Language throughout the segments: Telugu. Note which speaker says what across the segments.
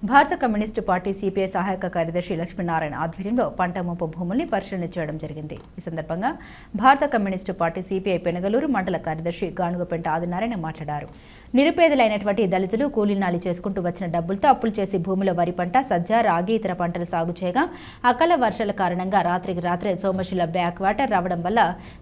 Speaker 1: భారత కమ్యూనిస్టు పార్టీ సిపిఐ సహాయక కార్యదర్శి లక్ష్మీనారాయణ ఆధ్వర్యంలో పంట ముంపు భూముల్ని పరిశీలన చేయడం జరిగింది. ఈ సందర్భంగా భారత కమ్యూనిస్టు పార్టీ సిపిఐ పెనగలూరు మండల కార్యదర్శి గానుగపెంట ఆదినారాయణ మాట్లాడారు. నిరుపేదలైనటువంటి దళితులు కూలీనాలి చేసుకుంటూ వచ్చిన డబ్బులతో అప్పులు చేసి భూమిలో వరి పంట, సజ్జ, రాగి ఇతర పంటలు సాగు చేయగా అకాల వర్షాల కారణంగా రాత్రికి రాత్రే సోమశిల బ్యాక్ వాటర్ రావడం వల్ల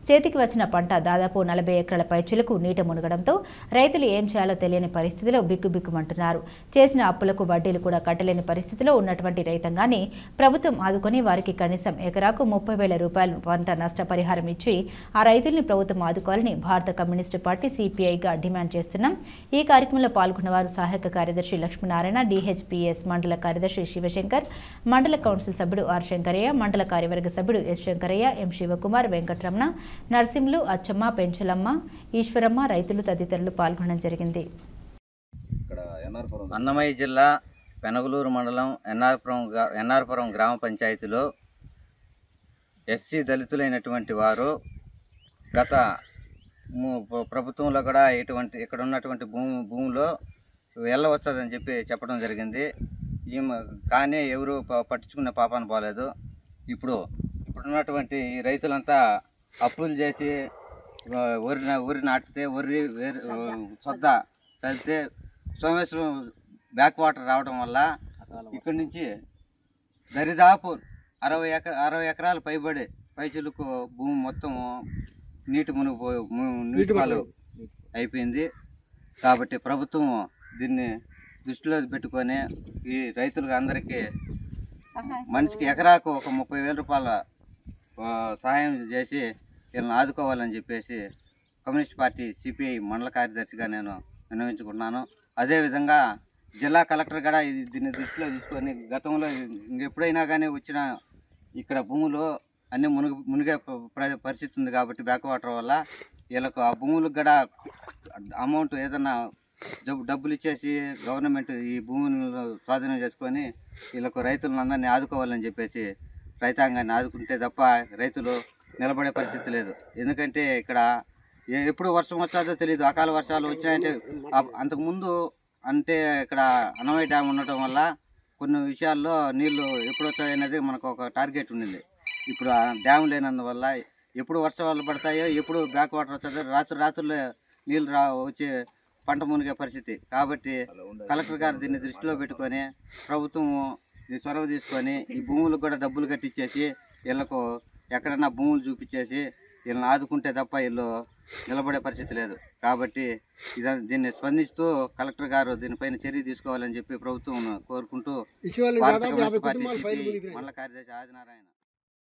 Speaker 1: చేతికి వచ్చిన పంట దాదాపు 40 ఎకరాల పైచులకు నీట మునగడంతో రైతులు ఏం చేయాలో తెలియని పరిస్థితిలో బిక్కుబిక్కుమంటున్నారు. చేసిన అప్పులకు వడ్డీలు కూడా కట్టలేని పరిస్థితిలో ఉన్నటువంటి రైతాంగాన్ని ప్రభుత్వం ఆదుకొని వారికి కనీసం ఎకరాకు 30,000 రూపాయలు పంట నష్టపరిహారం ఇచ్చి ఆ రైతుల్ని ప్రభుత్వం ఆదుకోవాలని భారత కమ్యూనిస్టు పార్టీ సిపిఐగా డిమాండ్ చేస్తున్నాం. ఈ కార్యక్రమంలో పాల్గొన్న వారు సహాయక కార్యదర్శి లక్ష్మీనారాయణ, డిహెచ్పిఎస్ మండల కార్యదర్శి శివశంకర్, మండల కౌన్సిల్ సభ్యుడు ఆర్ శంకరయ్య, మండల కార్యవర్గ సభ్యుడు ఎస్ శంకరయ్య, ఎం శివకుమార్, వెంకటరమణ, నర్సింహులు, అచ్చమ్మ, పెంచులమ్మ, ఈశ్వరమ్మ, రైతులు తదితరులు పాల్గొనడం జరిగింది.
Speaker 2: అన్నమయ్య జిల్లా పెనగలూరు మండలం ఎన్ఆర్పురం గ్రామ పంచాయతీలో ఎస్సీ దళితులైనటువంటి వారు గత ప్రభుత్వంలో కూడా ఇక్కడ ఉన్నటువంటి భూమిలో వెళ్ళవచ్చదని చెప్పడం జరిగింది. కానీ ఎవరు పట్టించుకునే పాపాన పోలేదు. ఇప్పుడున్నటువంటి రైతులంతా అప్పులు చేసి వరి నాటితే వరి సొద్ద చల్లితే సోమేశ్వరం బ్యాక్ వాటర్ రావడం వల్ల ఇక్కడి నుంచి దరిదాపు 60 ఎకరాలు పైచిలుకు భూమి మొత్తం నీటి పాలు అయిపోయింది. కాబట్టి ప్రభుత్వం దీన్ని దృష్టిలో పెట్టుకొని ఈ రైతులకు అందరికీ మనిషికి ఎకరాకు ఒక 30,000 రూపాయల సహాయం చేసి వీళ్ళని ఆదుకోవాలని చెప్పేసి కమ్యూనిస్ట్ పార్టీ సిపిఐ మండల కార్యదర్శిగా నేను విన్నవించుకున్నాను. అదేవిధంగా జిల్లా కలెక్టర్ కూడా దీన్ని దృష్టిలో తీసుకొని గతంలో ఇంకెప్పుడైనా కానీ వచ్చిన ఇక్కడ భూములు అన్నీ మునిగే పరిస్థితి ఉంది. కాబట్టి బ్యాక్ వాటర్ వల్ల వీళ్ళకు ఆ భూములకు కూడా అమౌంట్ ఏదన్నా డబ్బులు ఇచ్చేసి గవర్నమెంట్ ఈ భూములను స్వాధీనం చేసుకొని వీళ్ళకు రైతులందరినీ ఆదుకోవాలని చెప్పేసి రైతాంగాన్ని ఆదుకుంటే తప్ప రైతులు నిలబడే పరిస్థితి లేదు. ఎందుకంటే ఇక్కడ ఎప్పుడు వర్షం వచ్చాదో తెలియదు. అకాల వర్షాలు వచ్చాయంటే అంతకుముందు అంటే ఇక్కడ అన్నమయ్య డ్యామ్ ఉండటం వల్ల కొన్ని విషయాల్లో నీళ్లు ఎప్పుడు వచ్చాయనేది మనకు ఒక టార్గెట్ ఉండింది. ఇప్పుడు ఆ డ్యామ్ లేనందువల్ల ఎప్పుడు వర్షాలు పడతాయో, ఎప్పుడు బ్యాక్ వాటర్ వచ్చాయో రాత్రుల్లో నీళ్ళు వచ్చి పంట మునిగే పరిస్థితి. కాబట్టి కలెక్టర్ గారు దీన్ని దృష్టిలో పెట్టుకొని ప్రభుత్వం చొరవ తీసుకొని ఈ భూములకు కూడా డబ్బులు కట్టించేసి వీళ్ళకు ఎక్కడన్నా భూములు చూపించేసి వీళ్ళని ఆదుకుంటే తప్ప వీళ్ళు నిలబడే పరిస్థితి లేదు. కాబట్టి దీన్ని స్పందిస్తూ కలెక్టర్ గారు దీనిపైన చర్య తీసుకోవాలని చెప్పి ప్రభుత్వం కోరుకుంటూ మండల కార్యదర్శి ఆదినారాయణ.